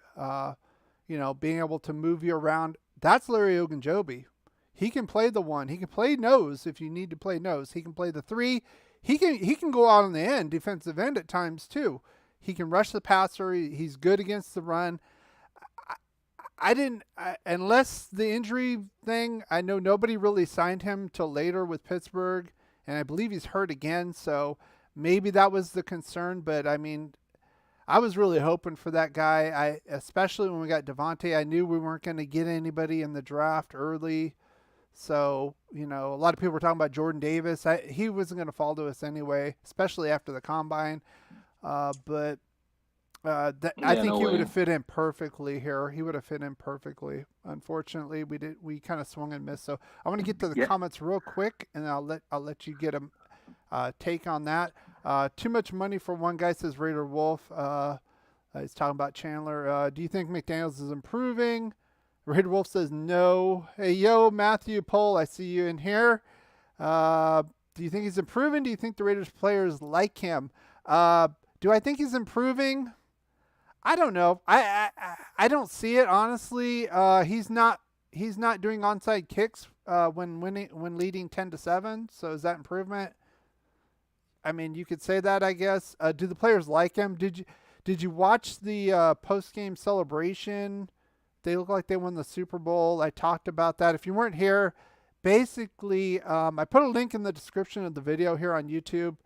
being able to move you around. That's Larry Ogunjobi. He can play the one. He can play nose if you need to play nose. He can play the three. He can go out on the end, defensive end at times too. He can rush the passer. He's good against the run. Unless the injury thing, I know nobody really signed him till later with Pittsburgh, and I believe he's hurt again, so maybe that was the concern, but I mean, I was really hoping for that guy, especially when we got Devontae. I knew we weren't going to get anybody in the draft early, so, a lot of people were talking about Jordan Davis. He wasn't going to fall to us anyway, especially after the combine, but I Yeah, think no he would way. have fit in perfectly here. He would have fit in perfectly. Unfortunately, we kind of swung and missed. So I want to get to the Yeah, comments real quick, and I'll let you get a take on that. Too much money for one guy, says Raider Wolf. He's talking about Chandler. Do you think McDaniels is improving? Raider Wolf says no. Hey, yo, Matthew Pohl, I see you in here. Uh, do you think he's improving? Do you think the Raiders players like him? Do I think he's improving? I don't know. I don't see it honestly. He's not doing onside kicks when leading 10-7. So is that improvement? I mean, you could say that, I guess. Do the players like him? Did you watch the post game celebration? They look like they won the Super Bowl. I talked about that. If you weren't here, basically, I put a link in the description of the video here on YouTube.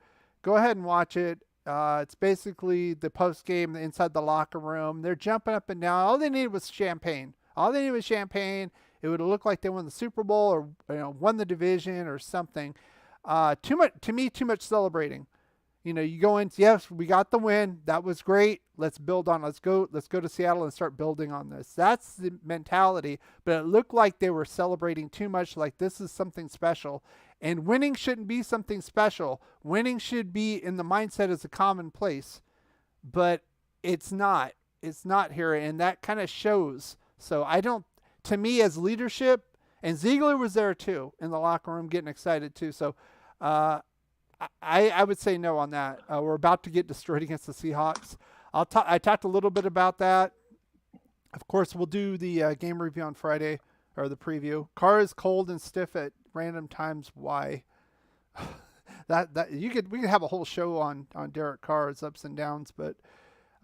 Go ahead and watch it. It's basically the post game inside the locker room. They're jumping up and down. All they needed was champagne. All they needed was champagne. It would look like they won the Super Bowl or won the division or something. Too much to me. Too much celebrating. You go in. Yes, we got the win. That was great. Let's build on. Let's go to Seattle and start building on this. That's the mentality. But it looked like they were celebrating too much. Like this is something special. And winning shouldn't be something special. Winning should be in the mindset as a commonplace. But it's not. It's not here, and that kind of shows. So I don't. To me, as leadership, and Ziegler was there too in the locker room, getting excited too. So. I would say no on that. We're about to get destroyed against the Seahawks. I talked a little bit about that. Of course, we'll do the game review on Friday, or the preview. Carr is cold and stiff at random times. Why? We could have a whole show on Derek Carr's ups and downs, but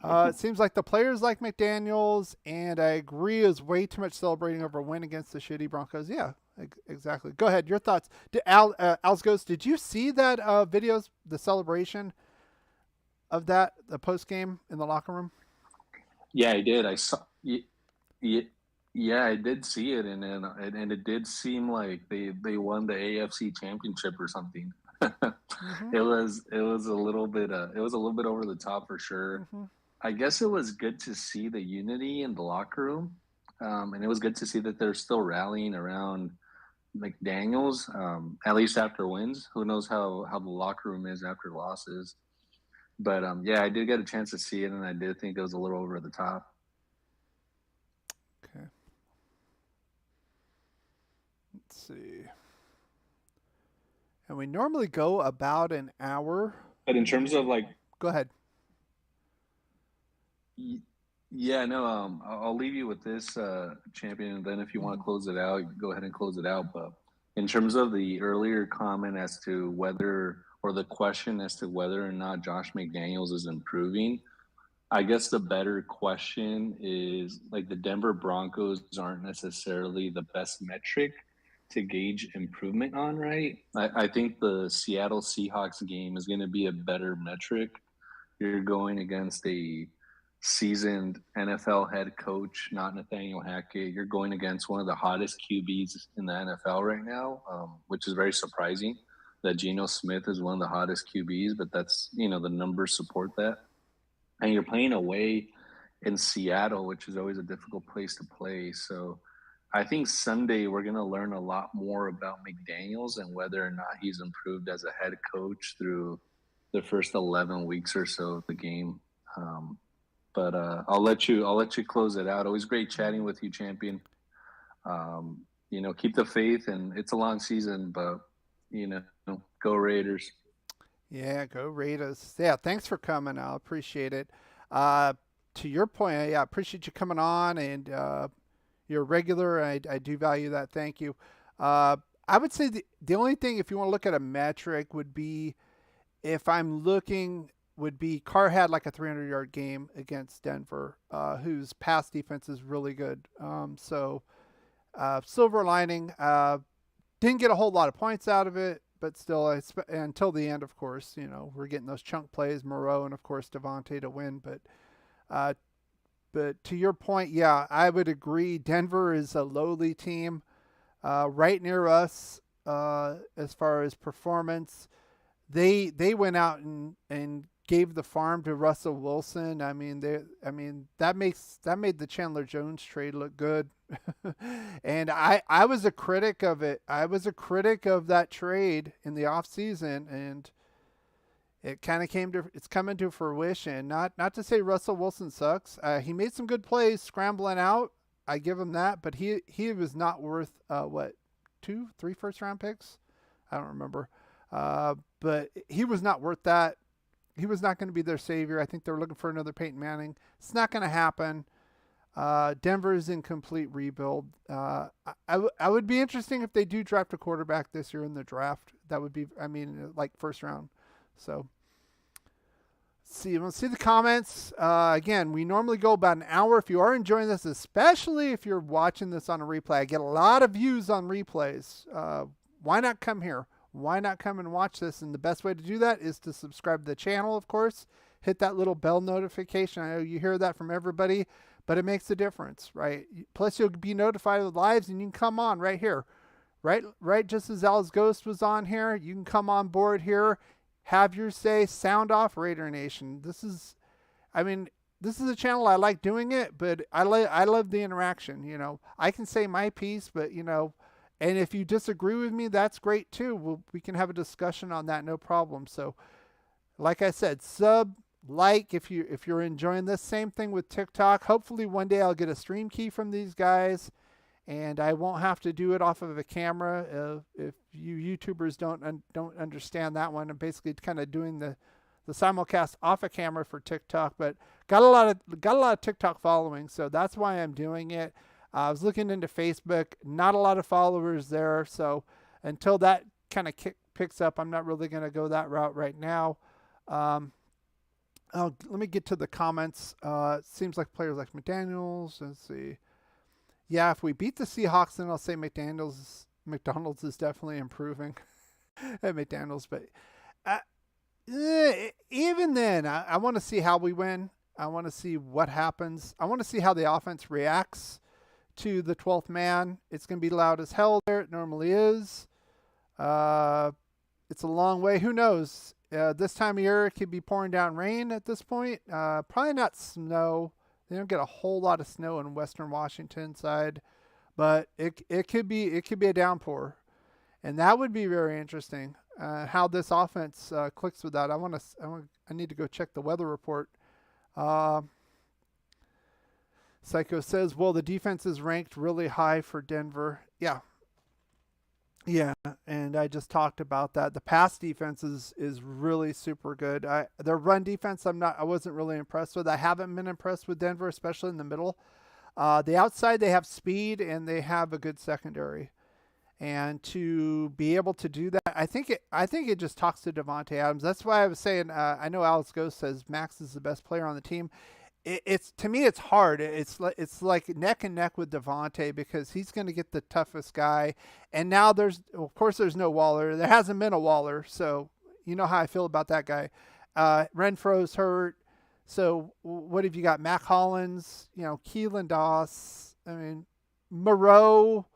it seems like the players like McDaniels, and I agree, is way too much celebrating over a win against the shitty Broncos. Yeah, exactly. Go ahead. Your thoughts. Al's Ghost, did you see that videos, the celebration of that, the post game in the locker room? yeah, I did. I saw. Yeah, I did see it, and it did seem like they won the AFC Championship or something. Mm-hmm. It was a little bit over the top for sure. Mm-hmm. I guess it was good to see the unity in the locker room, and it was good to see that they're still rallying around McDaniels, at least after wins. Who knows how the locker room is after losses? But yeah, I did get a chance to see it, and I did think it was a little over the top. Okay. Let's see. And we normally go about an hour. But in terms of Go ahead. yeah, no, I'll leave you with this, champion, and then if you want to close it out, go ahead and close it out. But in terms of the earlier comment as to whether, or the question as to whether or not Josh McDaniels is improving, I guess the better question is, like, the Denver Broncos aren't necessarily the best metric to gauge improvement on, right? I think the Seattle Seahawks game is going to be a better metric. You're going against a seasoned NFL head coach, not Nathaniel Hackett. You're going against one of the hottest QBs in the NFL right now, which is very surprising that Geno Smith is one of the hottest QBs, but that's, the numbers support that. And you're playing away in Seattle, which is always a difficult place to play. So I think Sunday we're going to learn a lot more about McDaniels and whether or not he's improved as a head coach through the first 11 weeks or so of the game. But I'll let you close it out. Always great chatting with you, champion. Keep the faith, and it's a long season, but go Raiders. Yeah, go Raiders. Yeah, thanks for coming. I appreciate it. To your point, yeah, I appreciate you coming on, and you're a regular. I do value that. Thank you. I would say the only thing, if you want to look at a metric, would be, if I'm looking, would be Carr had like a 300-yard game against Denver, whose pass defense is really good. So silver lining, didn't get a whole lot of points out of it, but still, until the end, of course, we're getting those chunk plays, Moreau, and of course Devontae to win. But to your point, yeah, I would agree. Denver is a lowly team, right near us as far as performance. They went out and gave the farm to Russell Wilson. I mean, that made the Chandler Jones trade look good. And I was a critic of it. I was a critic of that trade in the offseason, and it's coming to fruition. Not to say Russell Wilson sucks. He made some good plays scrambling out. I give him that, but he was not worth 2-3 first round picks. I don't remember. But he was not worth that. He was not going to be their savior. I think they're looking for another Peyton Manning. It's not going to happen. Denver is in complete rebuild. I would be interesting if they do draft a quarterback this year in the draft. That would be, like first round. So we'll see the comments. Again, we normally go about an hour. If you are enjoying this, especially if you're watching this on a replay, I get a lot of views on replays. Why not come here? Why not come and watch this? And the best way to do that is to subscribe to the channel, of course. Hit that little bell notification. I know you hear that from everybody, but it makes a difference, right? Plus, you'll be notified of the lives, and you can come on right here. Right, just as Al's Ghost was on here, you can come on board here, have your say, sound off, Raider Nation. This is a channel I like doing it, but I love the interaction. You know, I can say my piece, but and if you disagree with me, that's great too. We can have a discussion on that, no problem. So, like I said, like if you're enjoying this. Same thing with TikTok. Hopefully one day I'll get a stream key from these guys, and I won't have to do it off of a camera. If you YouTubers don't understand that one, I'm basically kind of doing the simulcast off a camera for TikTok, but got a lot of TikTok following, so that's why I'm doing it. I was looking into Facebook, not a lot of followers there, so until that kind of picks up, I'm not really going to go that route right now. Let me get to the comments. It seems like players like McDaniels. Let's see. Yeah, if we beat the Seahawks, then I'll say McDonald's is definitely improving at McDaniels. But even then, I want to see how we win. I want to see what happens. I want to see how the offense reacts to the 12th man. It's going to be loud as hell there. It normally is. It's a long way. Who knows? This time of year, it could be pouring down rain at this point. Probably not snow. They don't get a whole lot of snow in Western Washington side, but it could be a downpour, and that would be very interesting. How this offense clicks with that. I need to go check the weather report. Psycho says, well, the defense is ranked really high for Denver. Yeah, and I just talked about that. The pass defense is really super good. Their run defense, I wasn't really impressed with. I haven't been impressed with Denver, especially in the middle. The outside, they have speed and they have a good secondary. And to be able to do that, I think it just talks to Davante Adams. That's why I was saying, I know Alex Ghost says Max is the best player on the team. It's to me, it's hard. It's like neck and neck with Davante, because he's going to get the toughest guy. And now there's no Waller. There hasn't been a Waller, so you know how I feel about that guy. Renfro's hurt. So what have you got? Mac Hollins, Keelan Doss. Moreau.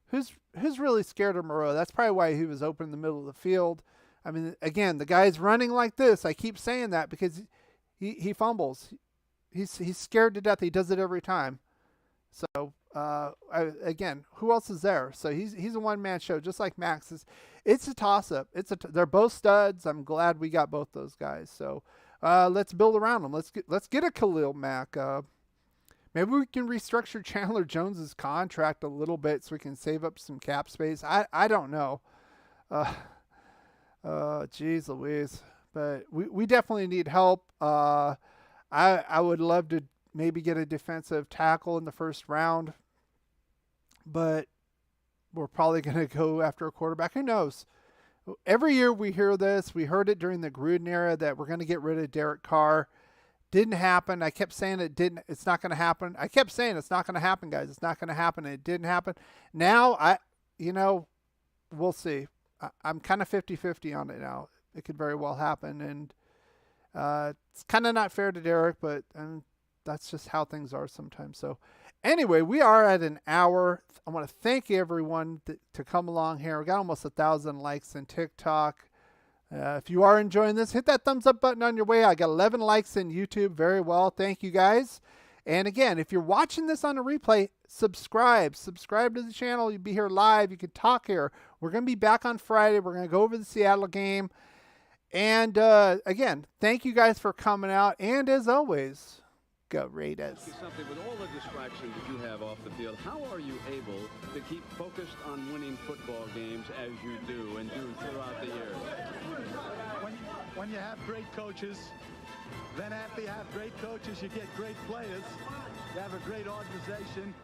Who's really scared of Moreau? That's probably why he was open in the middle of the field. Again, the guy's running like this. I keep saying that because he fumbles. He's scared to death. He does it every time. So again, who else is there? So he's a one-man show, just like Max is. It's a toss-up. They're both studs. I'm glad we got both those guys. So let's build around them. Let's get a Khalil Mack. Maybe we can restructure Chandler Jones's contract a little bit so we can save up some cap space. I don't know. Geez Louise. But we definitely need help. I would love to maybe get a defensive tackle in the first round, but we're probably going to go after a quarterback. Who knows? Every year we hear this. We heard it during the Gruden era that we're going to get rid of Derek Carr. Didn't happen. I kept saying it's not going to happen. I kept saying it's not going to happen, guys. It's not going to happen. And it didn't happen. Now, we'll see. I'm kind of 50-50 on it now. It could very well happen. And it's kind of not fair to Derek, but that's just how things are sometimes. So anyway, we are at an hour. I want to thank everyone to come along here. We got almost 1,000 likes on TikTok. If you are enjoying this, hit that thumbs up button on your way. I got 11 likes in YouTube. Very well. Thank you, guys. And again, if you're watching this on a replay, subscribe. Subscribe to the channel. You'll be here live. You can talk here. We're going to be back on Friday. We're going to go over the Seattle game. And again, thank you guys for coming out. And as always, go Raiders. Something with all the distractions that you have off the field, how are you able to keep focused on winning football games as you do and do throughout the years? When you have great coaches, then after you have great coaches, you get great players. You have a great organization,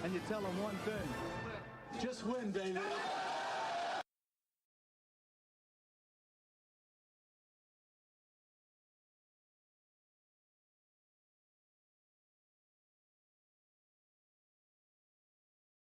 and you tell them one thing: just win, David.